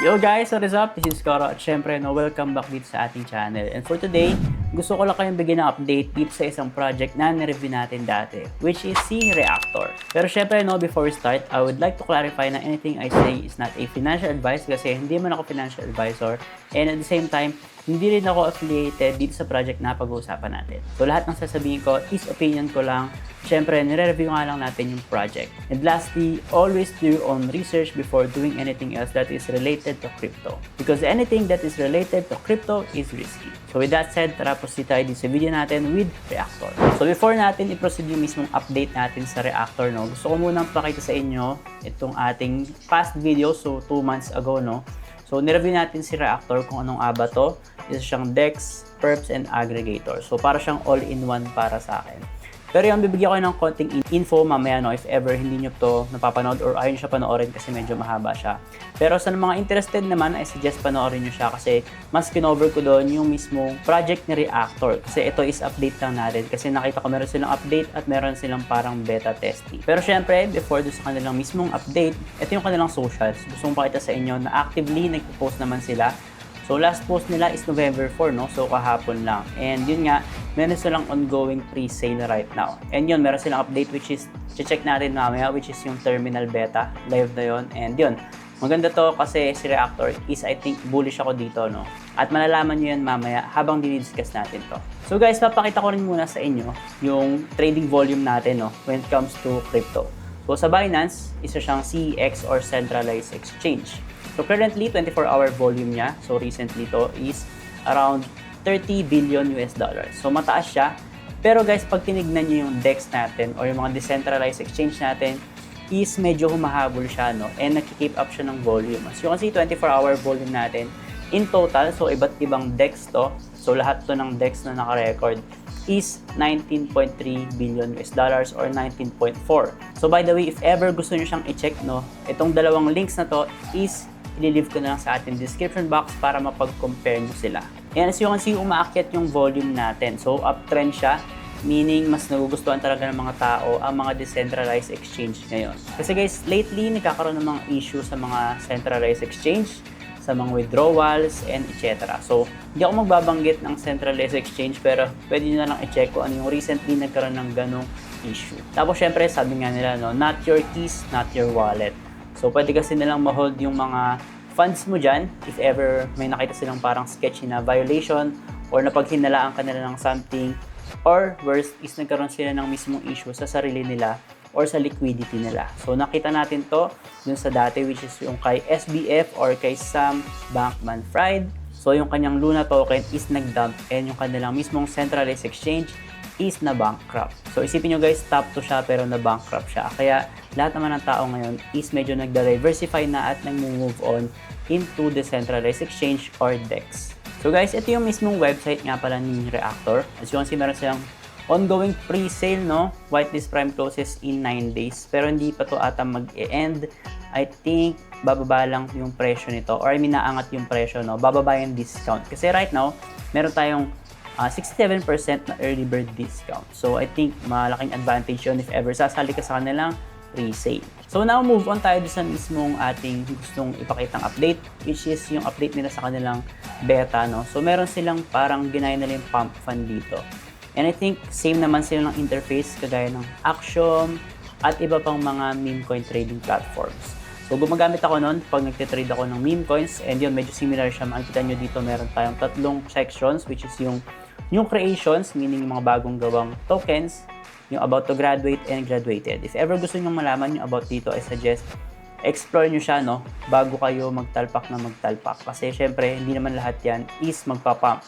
Yo guys, what is up? This is Coro at syempre welcome back dito sa ating channel. And for today, gusto ko lang kayong bigyan ng update dito sa isang project na nireview natin dati, which is si Reactor. Pero syempre before we start, I would like to clarify na anything I say is not a financial advice kasi hindi man ako financial advisor, and at the same time, hindi rin ako affiliated dito sa project na pag-uusapan natin. So lahat ng sasabihin ko is opinion ko lang. Siyempre, nire-review nga lang natin yung project. And lastly, always do your own research before doing anything else that is related to crypto. Because anything that is related to crypto is risky. So with that said, tara proceed tayo dito sa video natin with Reactor. So before natin i-proceed yung mismong update natin sa Reactor, gusto ko munang pakita sa inyo itong ating past video, so 2 months ago, So nireview natin si Reactor kung anong aba to. Isa siyang DEX, perps, and aggregator. So para siyang all-in-one para sa akin. Pero yung bibigyan ko ng konting info mamaya if ever hindi nyo to napapanood or ayaw nyo siya panoorin kasi medyo mahaba siya. Pero sa mga interested naman, I suggest panoorin nyo siya kasi mas kinover ko doon yung mismong project ni Reactor. Kasi ito is update lang natin kasi nakita ko meron silang update at meron silang parang beta testing. Pero syempre, before doon sa kanilang mismong update, ito yung kanilang socials. Gusto kong pakita sa inyo na actively nagpo-post naman sila. So last post nila is November 4, So kahapon lang. And yun nga, meron silang ongoing pre-sale right now. And yun, meron silang update which is, check natin mamaya, which is yung terminal beta. Live na yun. And yun, maganda to kasi si Reactor is, I think, bullish ako dito, At malalaman nyo yan mamaya habang dinidiscuss natin to. So guys, papakita ko rin muna sa inyo yung trading volume natin, when it comes to crypto. So sa Binance, isa siyang CEX or Centralized Exchange. So currently, 24-hour volume niya, so recently to is around 30 billion US dollars. So mataas siya. Pero guys, pag tinignan niyo yung DEX natin or yung mga decentralized exchange natin, is medyo humahabol siya, And nagki-keep up siya ng volume. As you can see, 24-hour volume natin in total, so iba't ibang DEX to. So lahat to ng DEX na naka-record is 19.3 billion US dollars or 19.4. So by the way, if ever gusto niyo siyang i-check, itong dalawang links na to is i-leave ko na lang sa ating description box para mapag-compare nyo sila. And as you can see, umaakyat yung volume natin. So uptrend siya, meaning mas nagugustuhan talaga ng mga tao ang mga decentralized exchange ngayon. Kasi guys, lately nagkakaroon ng mga issue sa mga centralized exchange, sa mga withdrawals, and etc. So, hindi ako magbabanggit ng centralized exchange pero pwede nyo na lang i-check kung ano yung recently nagkaroon ng ganong issue. Tapos syempre, sabi nga nila, not your keys, not your wallet. So, pwede kasi nilang ma-hold yung mga funds mo dyan if ever may nakita silang parang sketchy na violation or napaghinalaan ka nila ng something, or worst is nagkaroon sila ng mismong issue sa sarili nila or sa liquidity nila. So, nakita natin to dun sa dati which is yung kay SBF or kay Sam Bankman-Fried. So, yung kanyang Luna token is nag-dump and yung kanilang mismong centralized exchange is na bankrupt. So isipin nyo guys, top 2 siya pero na bankrupt siya. Kaya lahat naman ng tao ngayon is medyo nagda-diversify na at nag-move on into decentralized exchange or DEX. So guys, ito yung mismong website nga pala ni Reactor. As you can see, meron silang ongoing pre-sale, Whitelist Prime closes in 9 days. Pero hindi pa to ata mag-e-end. I think bababa lang yung presyo nito, or I mean naangat yung presyo, bababa yung discount. Kasi right now, meron tayong 67% na early bird discount. So I think malaking advantage yun if ever sasali ka sa kanilang pre-sale. So now move on tayo sa mismong ating gustong ipakitang update, which is yung update nila sa kanilang beta, So meron silang parang ginaya nila yung pump fund dito. And I think same naman sila ng interface kagaya ng Axiom at iba pang mga meme coin trading platforms. So gumagamit ako nun pag nagtitrade ako ng meme coins, and yun medyo similar siya. Makikita nyo dito meron tayong 3 sections, which is yung new creations, meaning yung mga bagong gawang tokens, yung about to graduate and graduated. If ever gusto nyo malaman yung about dito, I suggest explore nyo siya, bago kayo magtalpak na magtalpak. Kasi syempre, hindi naman lahat yan is magpapump.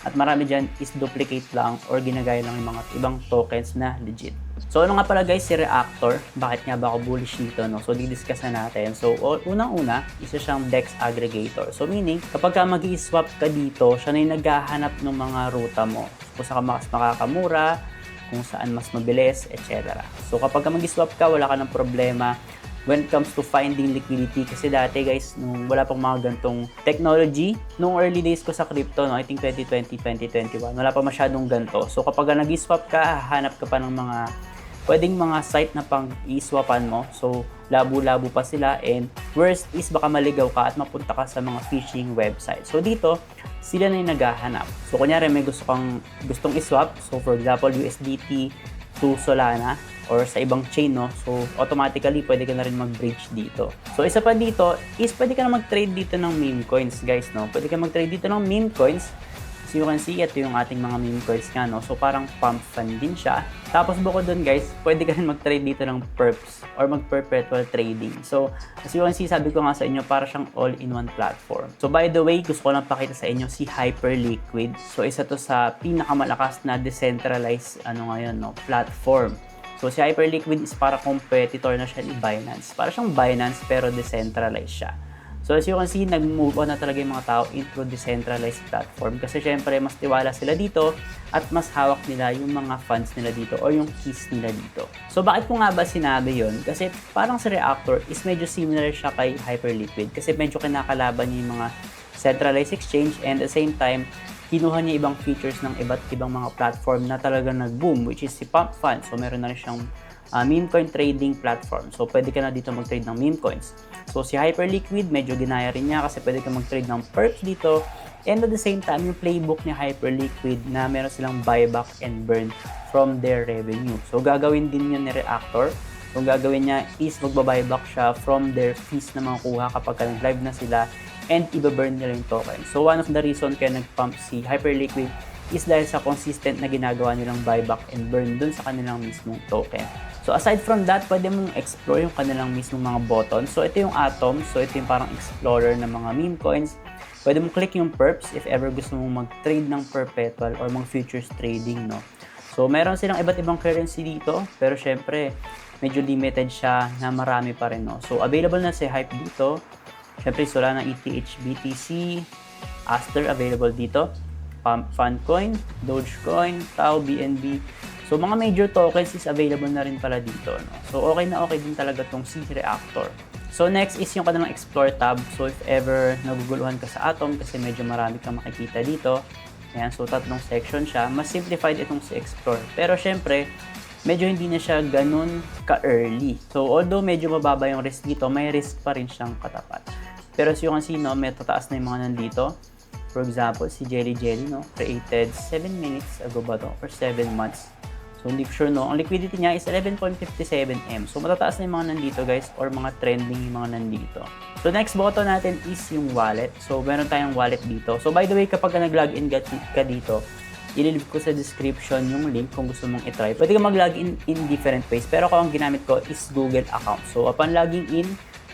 At marami dyan is duplicate lang or ginagaya lang yung mga ibang tokens na legit. So ano nga pala guys, si Reactor, bakit nga ba ako bullish dito, So di-discuss na natin. So unang-una, isa siyang DEX aggregator. So meaning, kapag ka mag-i-swap ka dito, siya na yung naghahanap ng mga ruta mo. Kung saan mas makakamura, kung saan mas mabilis, etc. So kapag ka mag-i-swap ka, wala ka ng problema when it comes to finding liquidity. Kasi dati guys, nung wala pang mga gantong technology, nung early days ko sa crypto, I think 2020, 2021, wala pa masyadong ganto. So kapag nag-i-swap ka, hahanap ka pa ng mga pwedeng mga site na pang i-swapan mo. So, labo-labo pa sila, and worst is baka maligaw ka at mapunta ka sa mga phishing website. So, dito, sila na yung naghahanap. So, kunyari may gustong i-swap. So, for example, USDT to Solana or sa ibang chain, no? So, automatically, pwede ka na rin mag-bridge dito. So, isa pa dito is pwede ka na mag-trade dito ng meme coins, guys, no? Pwede ka mag-trade dito ng meme coins. So, you can see, ito yung ating mga meme coins nga, no? So, parang pump fund din siya. Tapos, bukod dun, guys, pwede ka rin mag-trade dito ng perps or mag-perpetual trading. So, as you can see, sabi ko nga sa inyo, para siyang all-in-one platform. So, by the way, gusto ko lang pakita sa inyo si Hyperliquid. So, isa to sa pinakamalakas na decentralized, ngayon, no? Platform. So, si Hyperliquid is para competitor na siya ni Binance. Para siyang Binance, pero decentralized siya. So, as you can see, nag-move on na talaga yung mga tao into decentralized platform kasi syempre, mas tiwala sila dito at mas hawak nila yung mga funds nila dito o yung keys nila dito. So, bakit ko nga ba sinabi yun? Kasi parang si Reactor is medyo similar siya kay Hyperliquid kasi medyo kinakalaban niya yung mga centralized exchange, and at the same time, kinuha niya ibang features ng iba't ibang mga platform na talagang nag-boom, which is si Pump Fund. So, meron na rin siyang meme coin trading platform. So, pwede ka na dito mag-trade ng meme coins. So, si Hyperliquid, medyo ginaya rin niya kasi pwede ka mag-trade ng perps dito. And at the same time, yung playbook ni Hyperliquid na meron silang buyback and burn from their revenue. So, gagawin din yun ni Reactor. So, gagawin niya is magbabuyback siya from their fees na makukuha kapag nag-live na sila and iba-burn nila yung token. So, one of the reason kaya nag-pump si Hyperliquid is dahil sa consistent na ginagawa nilang buyback and burn dun sa kanilang mismong token. So, aside from that, pwede mong explore yung kanilang mismong mga buttons. So, ito yung Atom. So, ito yung parang explorer ng mga meme coins. Pwede mong click yung perps if ever gusto mong mag-trade ng perpetual or mag-futures trading, no? So, meron silang iba't ibang currency dito. Pero, syempre, medyo limited siya na marami pa rin, no? So, available na si Hype dito. Syempre, Solana, ETH, BTC, Aster available dito. Funcoin, Dogecoin, Tau, BNB. So, mga major tokens is available na rin pala dito, no? So, okay na okay din talaga tong si Reactor. So, next is yung kanilang Explore tab. So, if ever naguguluhan ka sa Atom kasi medyo marami kang makikita dito. Ayan, so tatlong section siya. Mas simplified itong si Explore. Pero, syempre, medyo hindi na siya ganun ka-early. So, although medyo mababa yung risk dito, may risk pa rin siyang katapat. Pero, as you can see, no, may tataas na yung mga nandito. For example, si Jelly Jelly, no, created 7 minutes ago ba to? Or 7 months. So, hindi ko sure, no. Ang liquidity niya is 11.57M. So, matataas na yung mga nandito, guys, or mga trending yung mga nandito. So, next button natin is yung wallet. So, meron tayong wallet dito. So, by the way, kapag nag-login ka dito, ililib ko sa description yung link kung gusto mong itry. Pwede ka mag-login in different ways. Pero ako ang ginamit ko is Google account. So, upon logging in,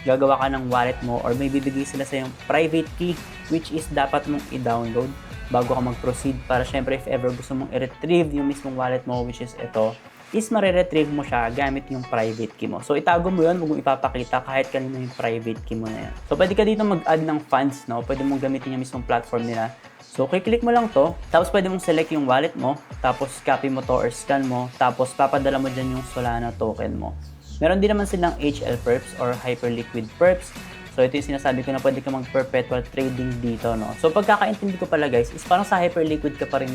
gagawa ka ng wallet mo or may bibigay sila sa yung private key which is dapat mong i-download bago ka mag-proceed para syempre if ever gusto mong i-retrieve yung mismong wallet mo, which is ito, is mariretrieve mo siya gamit yung private key mo. So, itago mo yun, huwag mong ipapakita kahit kanino yung private key mo na yan. So, pwede ka dito mag-add ng funds, no? Pwede mong gamitin yung mismong platform nila. So, click mo lang to, tapos pwede mong select yung wallet mo, tapos copy mo to or scan mo, tapos papadala mo dyan yung Solana token mo. Meron din naman silang HL perps or Hyperliquid perps. So, ito yung sinasabi ko na pwede ka mag-perpetual trading dito, no? So, pagkakaintindi ko pala, guys, is parang sa Hyperliquid ka pa rin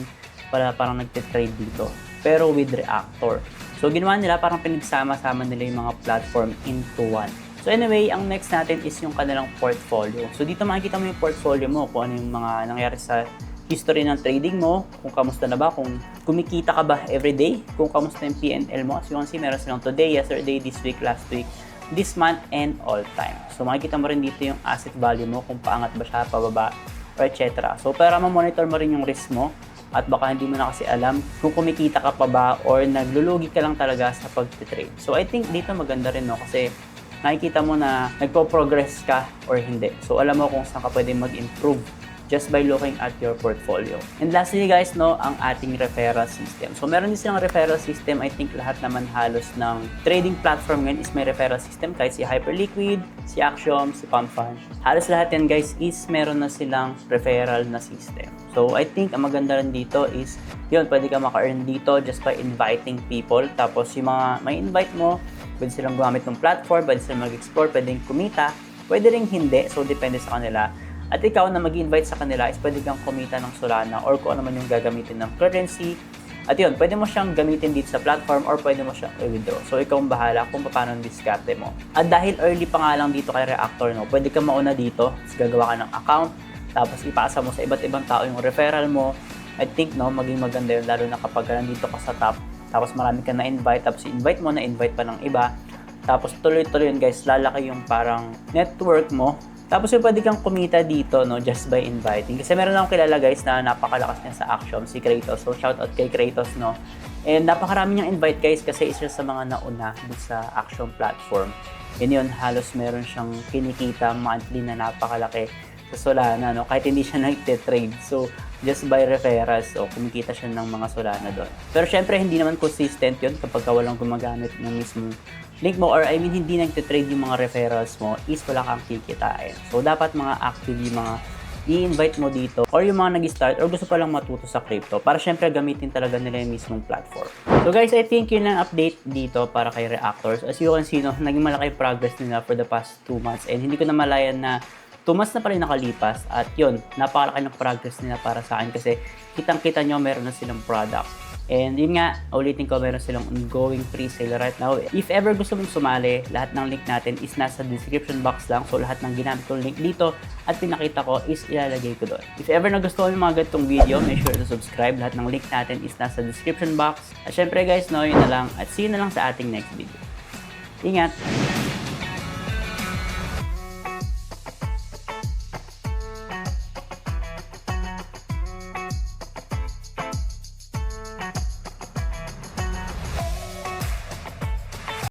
parang nagtitrade dito. Pero with Reactor. So, ginawa nila parang pinagsama-sama nila yung mga platform into one. So, anyway, ang next natin is yung kanilang portfolio. So, dito makikita mo yung portfolio mo, kung ano yung mga nangyari sa history ng trading mo, kung kamusta na ba, kung kumikita ka ba everyday, kung kamusta yung P&L mo. As you can see, meron silang today, yesterday, this week, last week, this month, and all time. So, makikita mo rin dito yung asset value mo, kung paangat ba siya, pababa, or etc. So, para ma-monitor mo rin yung risk mo, at baka hindi mo na kasi alam kung kumikita ka pa ba or naglulugi ka lang talaga sa pag-trade. So, I think dito maganda rin, no? Kasi nakikita mo na nagpo-progress ka or hindi. So, alam mo kung saan ka pwede mag-improve just by looking at your portfolio. And lastly, guys, no, ang ating referral system. So, meron din silang referral system. I think lahat naman halos ng trading platform ngayon is may referral system. Kahit si Hyperliquid, si Axiom, si Pump Fund. Halos lahat yan, guys, is meron na silang referral na system. So, I think ang maganda rin dito is, yun, pwede ka maka-earn dito just by inviting people. Tapos, yung mga may invite mo, pwede silang gumamit ng platform, pwede silang mag-explore, pwedeng kumita, pwede rin hindi. So, depende sa kanila. At ikaw na mag-invite sa kanila is pwede kang kumita ng Solana or kung ano man yung gagamitin ng currency. At yun, pwede mo siyang gamitin dito sa platform or pwede mo siyang i-withdraw. So, ikaw ang bahala kung paano ang diskarte mo. At dahil early pa nga lang dito kay Reactor, no, pwede ka mauna dito, tapos gagawa ka ng account, tapos ipasa mo sa iba't ibang tao yung referral mo. I think, no, maging maganda yun, lalo na kapag nandito ka sa top, tapos marami ka na-invite, tapos invite mo, na-invite pa ng iba. Tapos tuloy-tuloy yun guys, lalaki yung parang network mo. Tapos yung pwede kang kumita dito, no, just by inviting. Kasi meron akong kilala guys na napakalakas niya sa Action, si Kratos. So shoutout kay Kratos, no. And napakarami niyang invite guys kasi isa sa mga nauna dito sa Action platform. Yun, halos meron siyang kinikita monthly na napakalaki sa Solana, no, kahit hindi siya nagte-trade. So just by referrals, so kumikita siya ng mga Solana doon. Pero syempre hindi naman consistent yun kapag walang gumagamit ng mismong link mo, or I mean hindi nagte-trade yung mga referrals mo, is wala kang kikitain. So dapat mga active yung mga i-invite mo dito, or yung mga nag-start or gusto pa lang matuto sa crypto, para syempre gamitin talaga nila yung mismong platform. So guys, I think yun ang update dito para kay Reactors. As you can see, no, naging malaki progress nila for the past 2 months, and hindi ko na malayan na 2 months na pala nakalipas, at yun, napakalaki ng progress nila para sa akin kasi kitang-kita nyo meron na silang product. And yun nga, ulitin ko, meron silang ongoing pre-sale right now. If ever gusto mong sumali, lahat ng link natin is nasa description box lang. So lahat ng ginamit kong link dito at pinakita ko is ilalagay ko doon. If ever nagustuhan yung mga ganitong video, make sure to subscribe. Lahat ng link natin is nasa description box. At syempre guys, no, yun na lang. At see you na lang sa ating next video. Ingat!